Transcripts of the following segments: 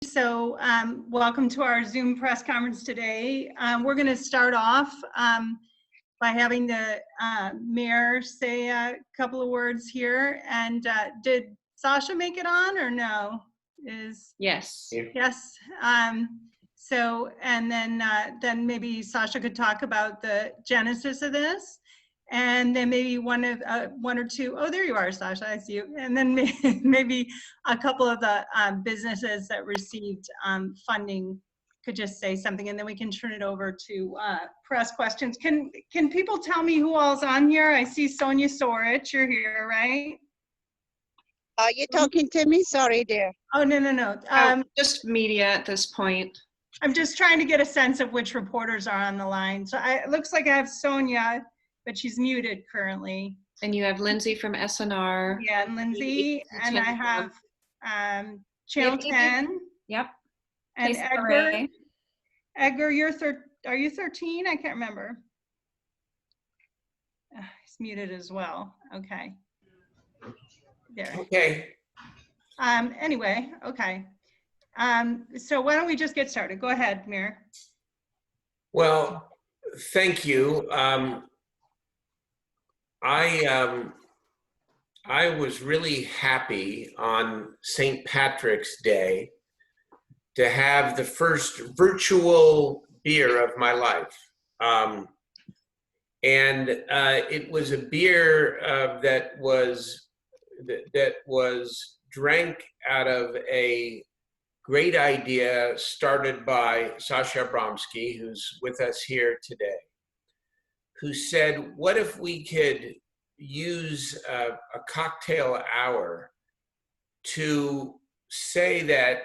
So welcome to our Zoom press conference today. We're going to start off by having the mayor say a couple of words here. And did Sasha make it on or no? Yes. Yes. So, and then maybe Sasha could talk about the genesis of this. And then maybe one or two, oh, there you are, Sasha, I see you. And then maybe a couple of the businesses that received funding could just say something, and then we can turn it over to press questions. Can people tell me who all's on here? I see Sonia Sorich, you're here, right? Are you talking to me? Sorry, dear. Oh, no. Just media at this point. I'm just trying to get a sense of which reporters are on the line. So it looks like I have Sonia, but she's muted currently. And you have Lindsay from SNR. Yeah, and Lindsay, and I have Channel 10. Yep. And Casey Edgar. Ray. Edgar, are you 13? I can't remember. He's muted as well. Okay. There. Okay. Anyway, okay. So why don't we just get started? Go ahead, Mayor. Well, thank you. I was really happy on St. Patrick's Day to have the first virtual beer of my life. And it was a beer that was drank out of a great idea started by Sasha Abramsky, who's with us here today, who said, what if we could use a cocktail hour to say that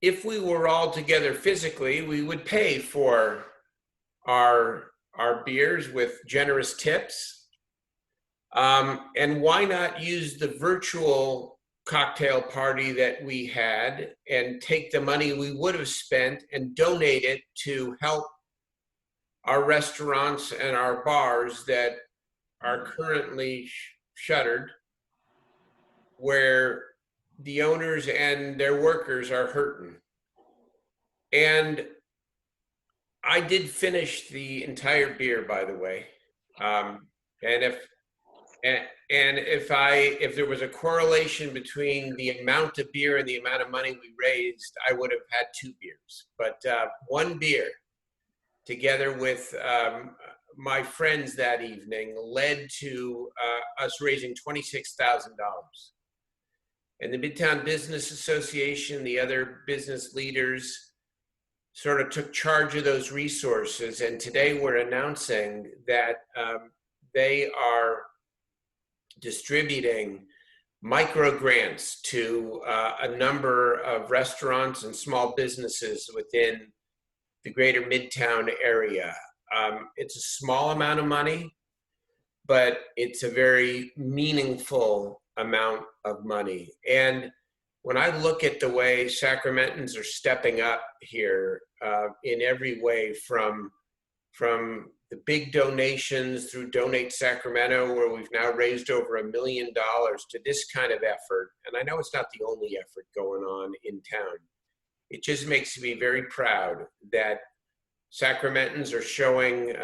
if we were all together physically, we would pay for our beers with generous tips. And why not use the virtual cocktail party that we had and take the money we would have spent and donate it to help our restaurants and our bars that are currently shuttered, where the owners and their workers are hurting. And I did finish the entire beer, by the way. And if there was a correlation between the amount of beer and the amount of money we raised, I would have had 2 beers. But one beer, together with my friends that evening, led to us raising $26,000. And the Midtown Business Association, the other business leaders, sort of took charge of those resources. And today we're announcing that they are distributing microgrants to a number of restaurants and small businesses within the greater Midtown area. It's a small amount of money, but it's a very meaningful amount of money. And when I look at the way Sacramentans are stepping up here in every way, from the big donations through Donate Sacramento, where we've now raised over $1 million, to this kind of effort, and I know it's not the only effort going on in town, it just makes me very proud that Sacramentans are showing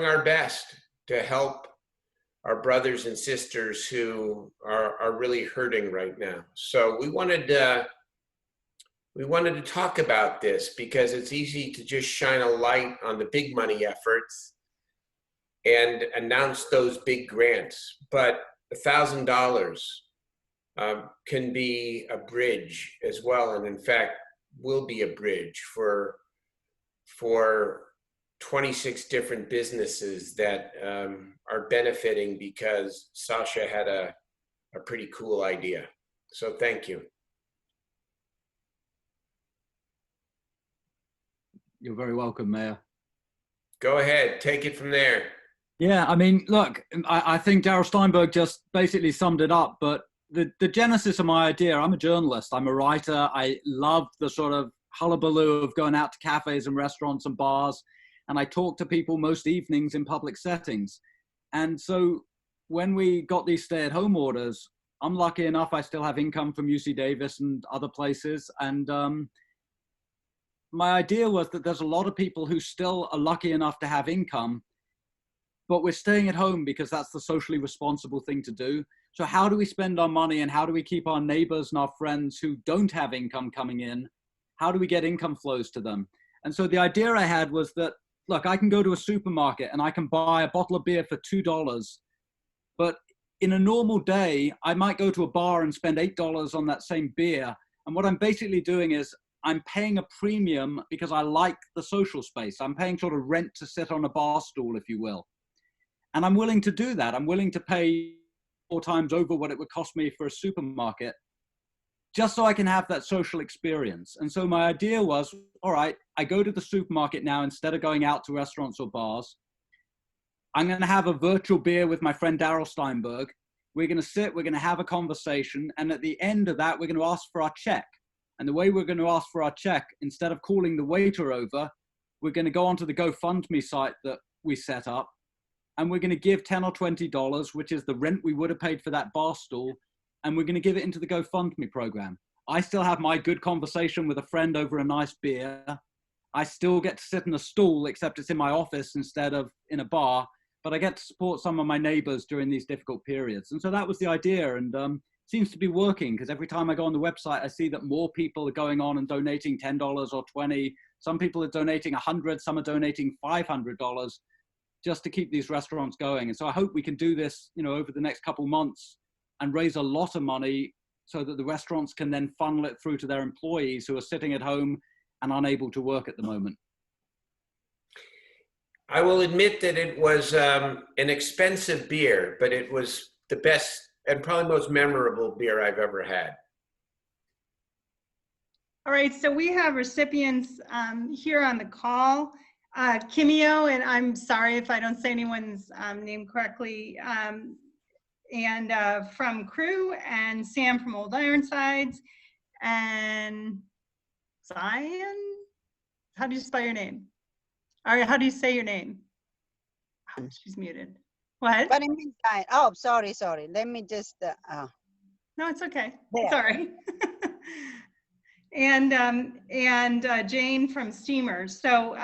our best to help our brothers and sisters who are really hurting right now. So we wanted to talk about this because it's easy to just shine a light on the big money efforts and announce those big grants, but $1,000 can be a bridge as well, and in fact will be a bridge for 26 different businesses that are benefiting because Sasha had a pretty cool idea. So thank you. You're very welcome, Mayor. Go ahead, take it from there. Yeah, I mean, look, I think Darryl Steinberg just basically summed it up, but the genesis of my idea, I'm a journalist, I'm a writer, I love the sort of hullabaloo of going out to cafes and restaurants and bars, and I talk to people most evenings in public settings. And so when we got these stay-at-home orders, I'm lucky enough, I still have income from UC Davis and other places. And my idea was that there's a lot of people who still are lucky enough to have income, but we're staying at home because that's the socially responsible thing to do. So how do we spend our money, and how do we keep our neighbors and our friends who don't have income coming in? How do we get income flows to them? And so the idea I had was that, look, I can go to a supermarket and I can buy a bottle of beer for $2, but in a normal day, I might go to a bar and spend $8 on that same beer. And what I'm basically doing is I'm paying a premium because I like the social space. I'm paying sort of rent to sit on a bar stool, if you will. And I'm willing to do that. I'm willing to pay 4 times over what it would cost me for a supermarket, just so I can have that social experience. And so my idea was, all right, I go to the supermarket now instead of going out to restaurants or bars. I'm going to have a virtual beer with my friend Daryl Steinberg. We're going to sit, we're going to have a conversation. And at the end of that, we're going to ask for our check. And the way we're going to ask for our check, instead of calling the waiter over, we're going to go onto the GoFundMe site that we set up. And we're going to give $10 or $20, which is the rent we would have paid for that bar stool. And we're going to give it into the GoFundMe program. I still have my good conversation with a friend over a nice beer. I still get to sit in a stool, except it's in my office instead of in a bar. But I get to support some of my neighbors during these difficult periods. And so that was the idea, and seems to be working, because every time I go on the website, I see that more people are going on and donating $10 or $20. Some people are donating $100, some are donating $500 just to keep these restaurants going. And so I hope we can do this, you know, over the next couple months and raise a lot of money so that the restaurants can then funnel it through to their employees who are sitting at home and unable to work at the moment. I will admit that it was an expensive beer, but it was the best and probably most memorable beer I've ever had. All right, so we have recipients here on the call. Kimio, and I'm sorry if I don't say anyone's name correctly, and from Crew, and Sam from Old Ironsides, and Zion? How do you spell your name? All right, how do you say your name? Oh, she's muted. What? But in meantime, oh, sorry. Let me just, No, it's okay. There. Sorry. and Jane from Steamers. So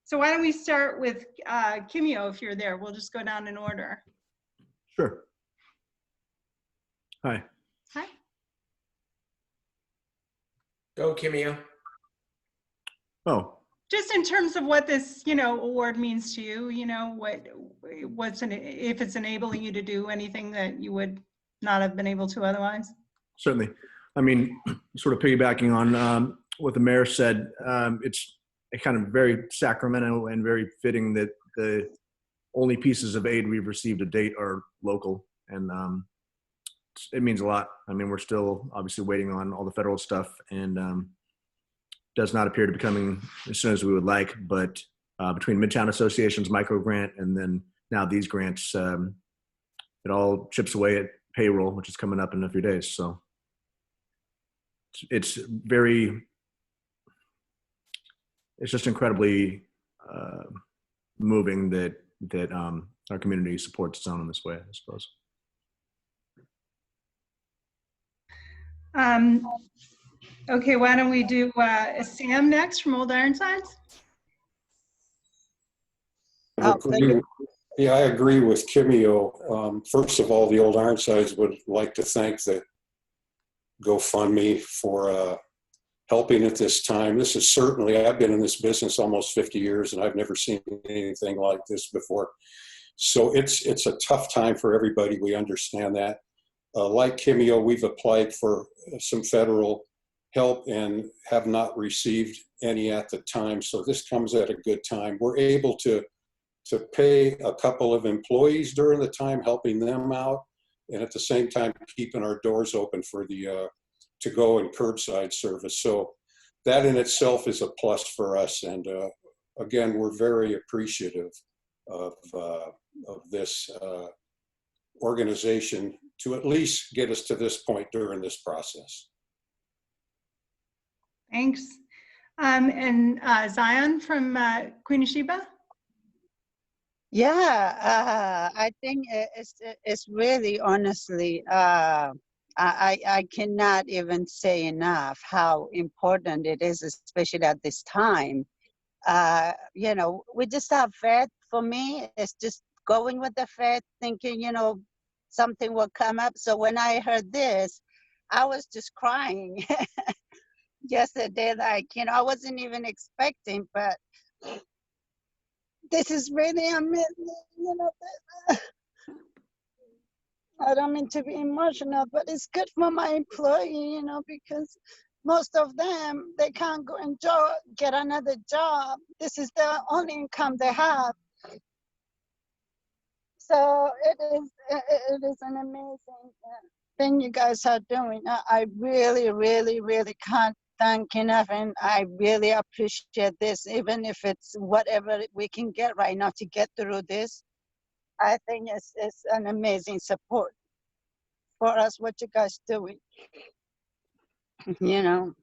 so why don't we start with Kimio, if you're there. We'll just go down in order. Sure. Hi. Hi. Go, Kimio. Oh, Just in terms of what this, you know, award means to you, you know, if it's enabling you to do anything that you would not have been able to otherwise. certainly. I mean, sort of piggybacking on what the mayor said, it's a kind of very Sacramento and very fitting that the only pieces of aid we've received to date are local, and it means a lot. I mean, we're still obviously waiting on all the federal stuff, and does not appear to be coming as soon as we would like, but between Midtown Association's micro grant and then now these grants, it all chips away at payroll, which is coming up in a few days. So it's just incredibly moving that our community supports its own in this way, I suppose. Okay, why don't we do Sam next from Old Ironsides? Yeah, I agree with Kimio. First of all, the Old Ironsides would like to thank the GoFundMe for helping at this time. This is certainly, I've been in this business almost 50 years and I've never seen anything like this before. So it's a tough time for everybody. We understand that. Like Kimio, we've applied for some federal help and have not received any at the time. So this comes at a good time. We're able to pay a couple of employees during the time, helping them out, and at the same time keeping our doors open for the to-go and curbside service. So that in itself is a plus for us. And again, we're very appreciative of this organization to at least get us to this point during this process. Thanks. And Zion from Queen of Sheba? Yeah, I think it's really honestly, I cannot even say enough how important it is, especially at this time. You know, we just have faith. For me, it's just going with the faith, thinking, you know, something will come up. So when I heard this, I was just crying yesterday. Like, you know, I wasn't even expecting, but this is really amazing. You know, I don't mean to be emotional, but it's good for my employee, you know, because most of them, they can't go and get another job. This is the only income they have. So it is an amazing thing you guys are doing. I really, really, really can't thank enough, and I really appreciate this, even if it's whatever we can get right now to get through this. I think it's an amazing support for us, what you guys doing. You know,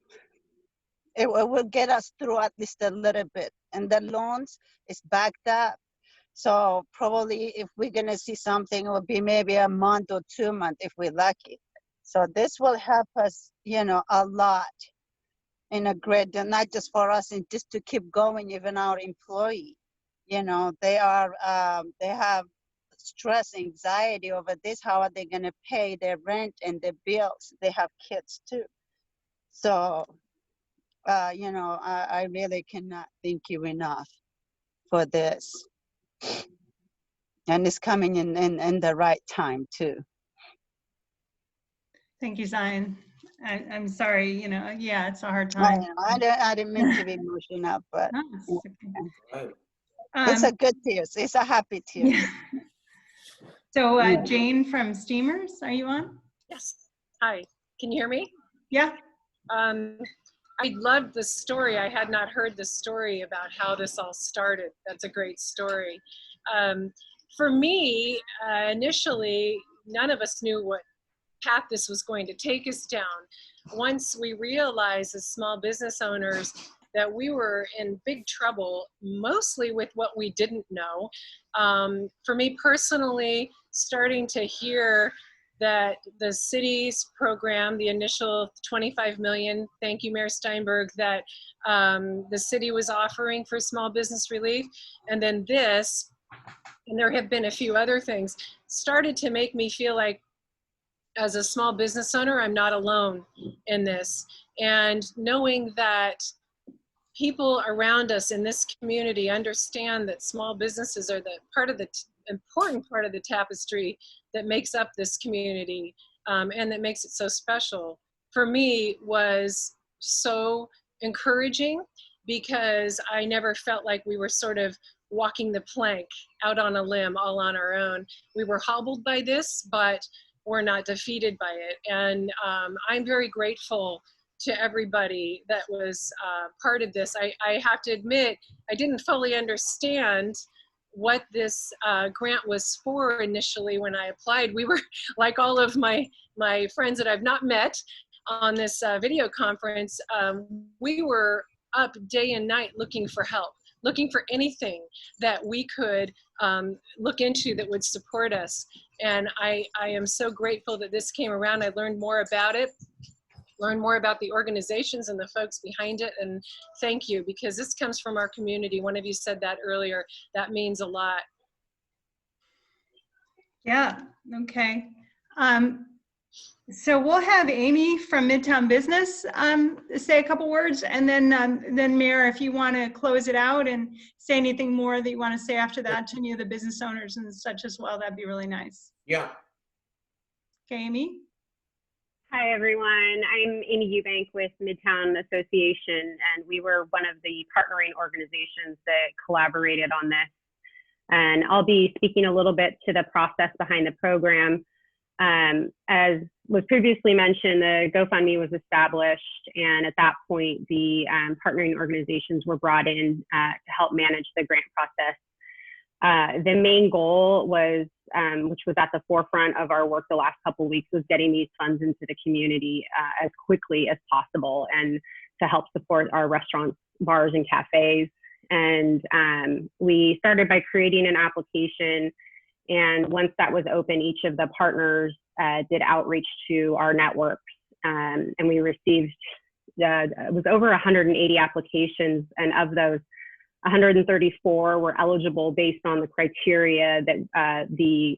it will get us through at least a little bit. And the loans is backed up. So probably if we're gonna see something, it will be maybe a month or 2 months if we're lucky. So this will help us, you know, a lot in a great deal, not just for us, and just to keep going, even our employee. You know, they have stress, anxiety over this. How are they gonna pay their rent and their bills? They have kids too. So, you know, I really cannot thank you enough for this. And it's coming in the right time too. Thank you, Zion. I'm sorry, you know, yeah, it's a hard I time. know, I didn't mean to be emotional, but No, it's okay. it's a good tears. It's a happy tears. Yeah. So Yeah. Jane from Steamers, are you on? Yes. Hi. Can you hear me? Yeah. I loved the story. I had not heard the story about how this all started. That's a great story. For me, initially, none of us knew what path this was going to take us down. Once we realized as small business owners that we were in big trouble, mostly with what we didn't know. For me personally, starting to hear that the city's program, the initial 25 million, thank you, Mayor Steinberg, that the city was offering for small business relief, and then this, and there have been a few other things, started to make me feel like as a small business owner, I'm not alone in this. And knowing that people around us in this community understand that small businesses are the part of the important part of the tapestry that makes up this community and that makes it so special, for me was so encouraging, because I never felt like we were sort of walking the plank out on a limb all on our own. We were hobbled by this, but we're not defeated by it. And I'm very grateful to everybody that was part of this. I have to admit, I didn't fully understand what this grant was for initially when I applied. We were, like all of my friends that I've not met on this video conference, we were up day and night looking for help, looking for anything that we could look into that would support us. And I am so grateful that this came around. I learned more about it, learn more about the organizations and the folks behind it. And thank you, because this comes from our community. One of you said that earlier. That means a lot. Yeah, okay. So we'll have Amy from Midtown Business say a couple words, and then Mayor, if you want to close it out and say anything more that you want to say after that to any of the business owners and such as well, that'd be really nice. Yeah. Okay, Amy. Hi, everyone. I'm Amy Eubank with Midtown Association, and we were one of the partnering organizations that collaborated on this. And I'll be speaking a little bit to the process behind the program. As was previously mentioned, the GoFundMe was established, and at that point, the partnering organizations were brought in to help manage the grant process. The main goal was, which was at the forefront of our work the last couple of weeks, was getting these funds into the community as quickly as possible and to help support our restaurants, bars, and cafes And we started by creating an application. And once that was open, each of the partners did outreach to our networks. And we received, it was over 180 applications. And of those, 134 were eligible based on the criteria that the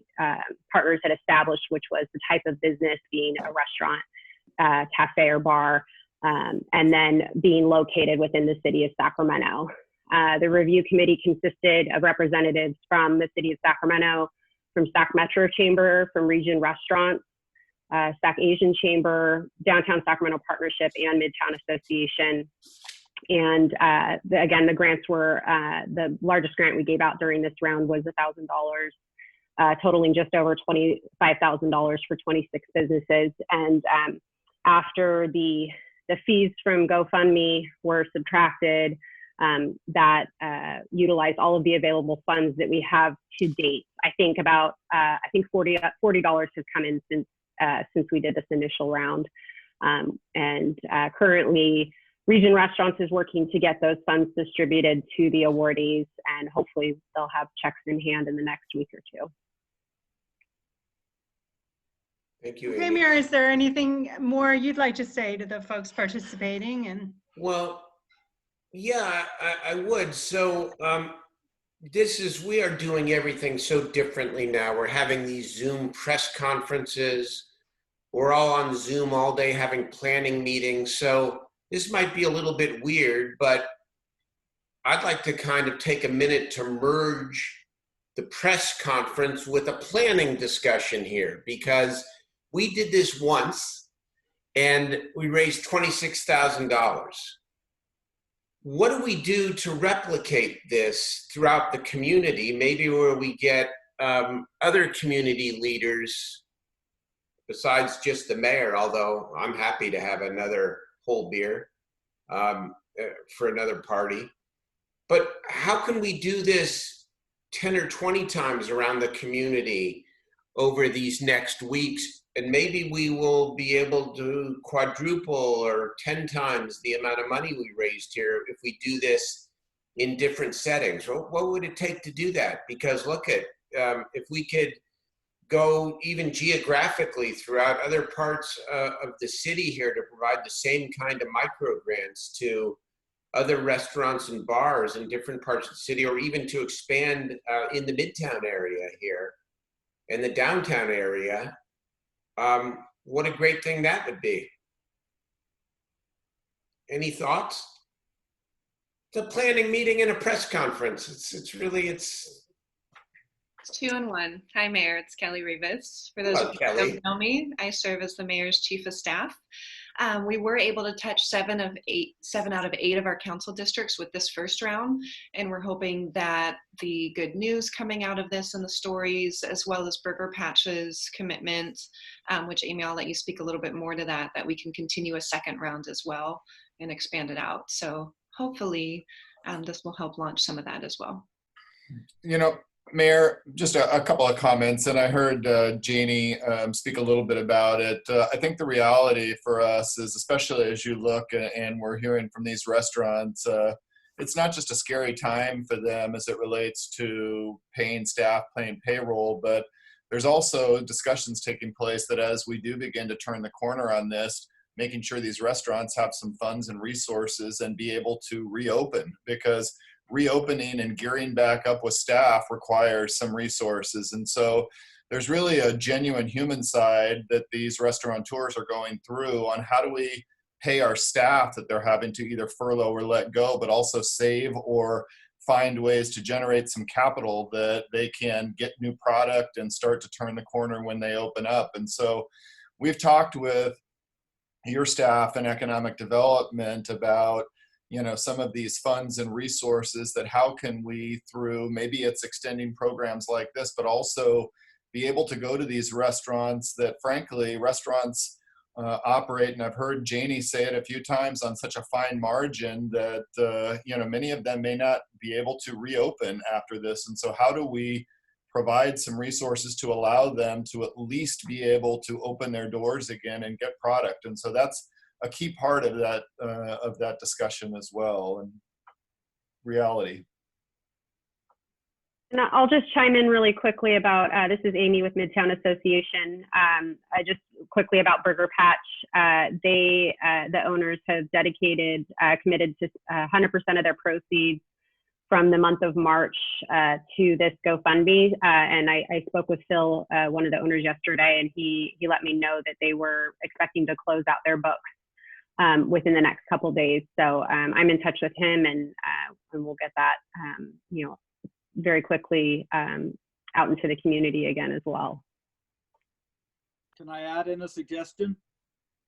partners had established, which was the type of business being a restaurant, cafe, or bar, and then being located within the city of Sacramento. The review committee consisted of representatives from the city of Sacramento, from Sac Metro Chamber, from Region Restaurants, Sac Asian Chamber, Downtown Sacramento Partnership, and Midtown Association. And again, the grants were, the largest grant we gave out during this round was $1,000, totaling just over $25,000 for 26 businesses. And after the fees from GoFundMe were subtracted, that utilized all of the available funds that we have to date. I think about, $40 has come in since we did this initial round. And currently, Region Restaurants is working to get those funds distributed to the awardees, and hopefully they'll have checks in hand in the next week or two. Thank you, Okay, Amy. Mayor, is there anything more you'd like to say to the folks participating? And Well, yeah, I would. So we are doing everything so differently now. We're having these Zoom press conferences. We're all on Zoom all day having planning meetings. So this might be a little bit weird, but I'd like to kind of take a minute to merge the press conference with a planning discussion here, because we did this once and we raised $26,000. What do we do to replicate this throughout the community? Maybe where we get other community leaders besides just the mayor, although I'm happy to have another whole beer for another party. But how can we do this 10 or 20 times around the community over these next weeks? And maybe we will be able to quadruple or 10 times the amount of money we raised here if we do this in different settings. What would it take to do that? Because look at, if we could go even geographically throughout other parts of the city here to provide the same kind of microgrants to other restaurants and bars in different parts of the city, or even to expand in the Midtown area here and the downtown area, what a great thing that would be. Any thoughts? It's a planning meeting and a press conference. It's two in one. Hi, Mayor. It's Kelly Rivas. For those Hello, of you who Kelly. don't know me, I serve as the mayor's chief of staff. We were able to touch 7 out of 8 of our council districts with this first round, and we're hoping that the good news coming out of this and the stories, as well as Burger Patch's commitment, which Amy, I'll let you speak a little bit more to that we can continue a second round as well and expand it out. So hopefully this will help launch some of that as well. You know, Mayor, just a couple of comments, and I heard Jeannie speak a little bit about it. I think the reality for us is, especially as you look and we're hearing from these restaurants, it's not just a scary time for them as it relates to paying staff, paying payroll, but there's also discussions taking place that as we do begin to turn the corner on this, making sure these restaurants have some funds and resources and be able to reopen, because reopening and gearing back up with staff requires some resources. And so there's really a genuine human side that these restaurateurs are going through on how do we pay our staff that they're having to either furlough or let go, but also save or find ways to generate some capital that they can get new product and start to turn the corner when they open up. And so we've talked with your staff and economic development about, you know, some of these funds and resources that how can we, through maybe it's extending programs like this, but also be able to go to these restaurants that frankly restaurants operate, and I've heard Janie say it a few times, on such a fine margin that you know, many of them may not be able to reopen after this. And so how do we provide some resources to allow them to at least be able to open their doors again and get product? And so that's a key part of that discussion as well. And reality. And I'll just chime in really quickly about, this is Amy with Midtown Association. Just quickly about Burger Patch. The owners have committed to 100% of their proceeds from the month of March to this GoFundMe. And I spoke with Phil, one of the owners yesterday, and he let me know that they were expecting to close out their books within the next couple days. So I'm in touch with him, and we'll get that, very quickly out into the community again as well. Can I add in a suggestion?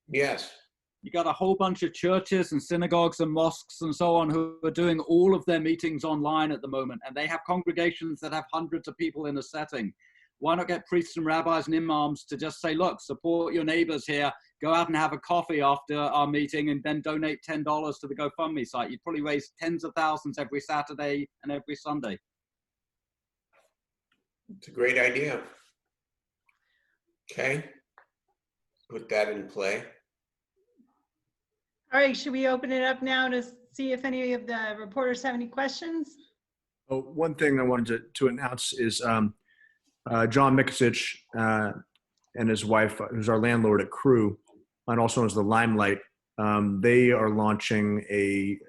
Yes. You got a whole bunch of churches and synagogues and mosques and so on who are doing all of their meetings online at the moment, and they have congregations that have hundreds of people in a setting. Why not get priests and rabbis and imams to just say, look, support your neighbors here, go out and have a coffee after our meeting, and then donate $10 to the GoFundMe site. You'd probably raise tens of thousands every Saturday and every Sunday. It's a great idea. Okay. Put that in play. All right, should we open it up now to see if any of the reporters have any questions? Oh, one thing I wanted to announce is John Mikicic and his wife, who's our landlord at Crew, and also as the Limelight, they are launching a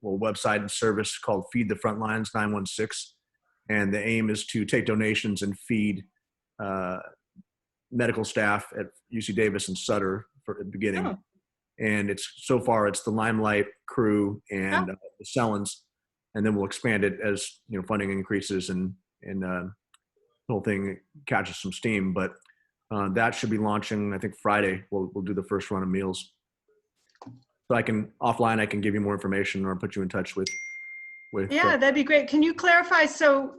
website and service called Feed the Frontlines 916. And the aim is to take donations and feed medical staff at UC Davis and Sutter at the beginning. Oh. And so far it's the Limelight, Crew, and the Sellens, and then we'll expand it as funding increases and the whole thing catches some steam. But that should be launching, I think, Friday. We'll do the first run of meals. So I can give you more information or put you in touch with. Yeah, that'd be great. Can you clarify? So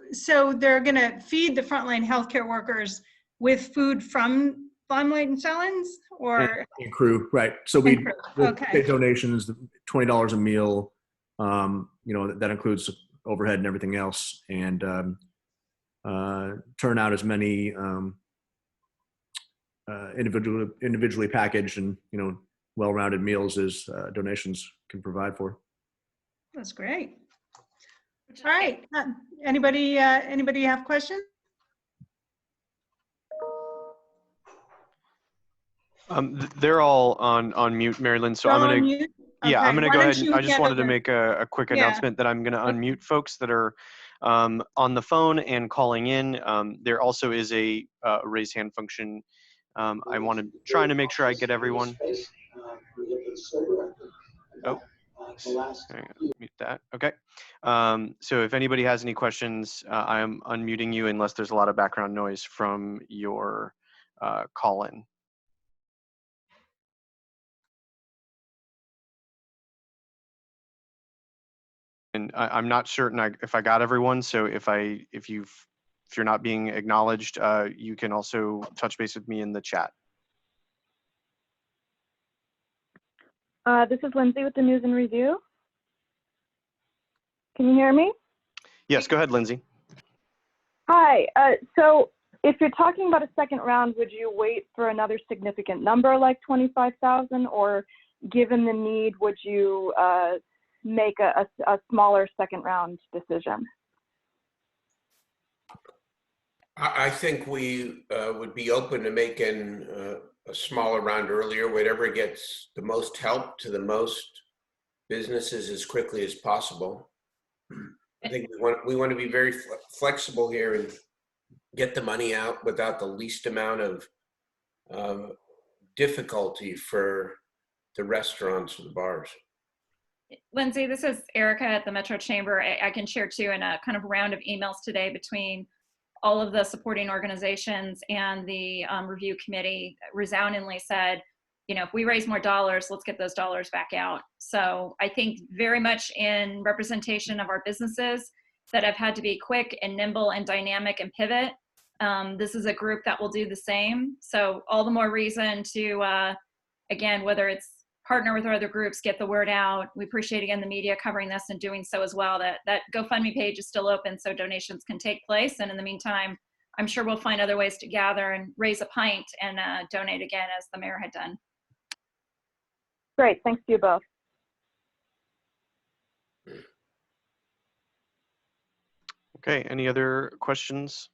they're going to feed the frontline healthcare workers with food from Limelight and Sellens, or and Crew, right? So we'll take donations, $20 a meal. That includes overhead and everything else, and turn out as many individually packaged and well-rounded meals as donations can provide for. That's great. All right. Anybody have questions? They're all on mute, Marilyn. So I'm gonna, yeah, I'm gonna go ahead. I just wanted to make a quick announcement that I'm gonna unmute folks that are on the phone and calling in. There also is a raise hand function. I want to try to make sure I get everyone. Oh. Mute that. Okay. So if anybody has any questions, I am unmuting you unless there's a lot of background noise from your call-in. And I'm not certain if I got everyone. So if you're not being acknowledged, you can also touch base with me in the chat. This is Lindsay with the News and Review. Can you hear me? Yes, go ahead, Lindsay. Hi. So if you're talking about a second round, would you wait for another significant number like 25,000, or given the need, would you make a smaller second round decision? I think we would be open to making a smaller round earlier, whatever gets the most help to the most businesses as quickly as possible. I think we want to be very flexible here and get the money out without the least amount of difficulty for the restaurants and the bars. Lindsay, this is Erica at the Metro Chamber. I can share too in a kind of round of emails today between all of the supporting organizations and the review committee resoundingly said, if we raise more dollars, let's get those dollars back out. So I think very much in representation of our businesses that have had to be quick and nimble and dynamic and pivot. This is a group that will do the same. So all the more reason to, again, whether it's partner with our other groups, get the word out. We appreciate, again, the media covering this and doing so as well. That GoFundMe page is still open so donations can take place. And in the meantime, I'm sure we'll find other ways to gather and raise a pint and donate again, as the mayor had done. Great, thanks to you both. Okay, any other questions?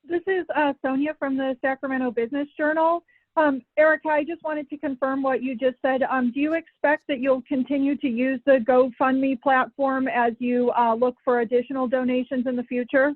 This is Sonia from the Sacramento Business Journal. Erica, I just wanted to confirm what you just said. Do you expect that you'll continue to use the GoFundMe platform as you look for additional donations in the future?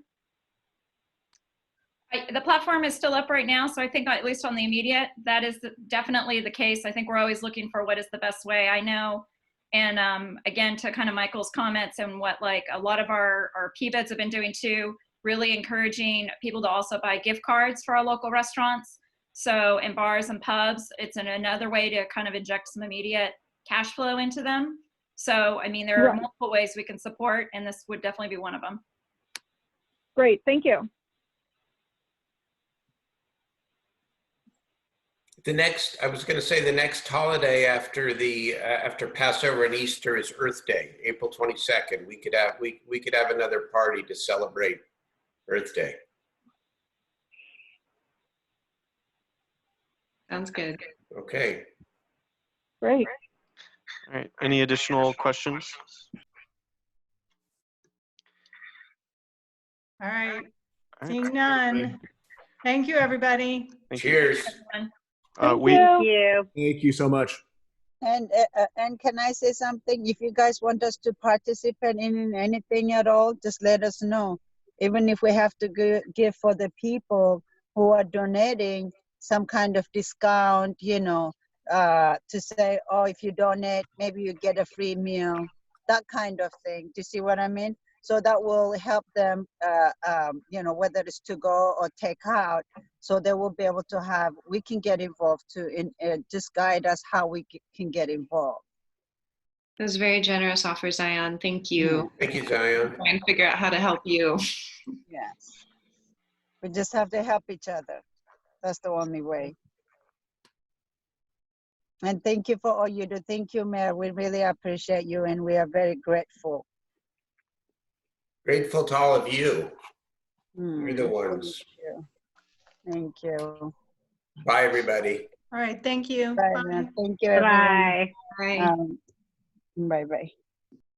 The platform is still up right now, so I think at least on the immediate, that is definitely the case. I think we're always looking for what is the best way. I know, and again, to kind of Michael's comments and what like a lot of our PBEDs have been doing too, really encouraging people to also buy gift cards for our local restaurants. So in bars and pubs, it's another way to kind of inject some immediate cash flow into them. So, I mean, there are multiple ways we can support, and this would definitely be one of them. Great, thank you. I was going to say the next holiday after Passover and Easter is Earth Day, April 22nd. We could have another party to celebrate Earth Day. Sounds good. Okay. Great. All right, any additional questions? All right. Seeing none. Thank you, everybody. Cheers. Thank you. Thank you so much. And can I say something? If you guys want us to participate in anything at all, just let us know. Even if we have to give for the people who are donating some kind of discount, you know, to say, oh, if you donate, maybe you get a free meal, that kind of thing. Do you see what I mean? So that will help them, you know, whether it's to go or take out. So they will be able to have, we can get involved to just guide us how we can get involved. That was a very generous offer, Zion. Thank you. Thank you, Zion. Trying to figure out how to help you. Yes. We just have to help each other. That's the only way. And thank you for all you do. Thank you, Mayor. We really appreciate you, and we are very grateful. Grateful to all of you. You're the ones. Thank you. Bye, everybody. All right. Thank you. Bye. Bye. Thank you, everyone. Bye. Bye. Bye-bye.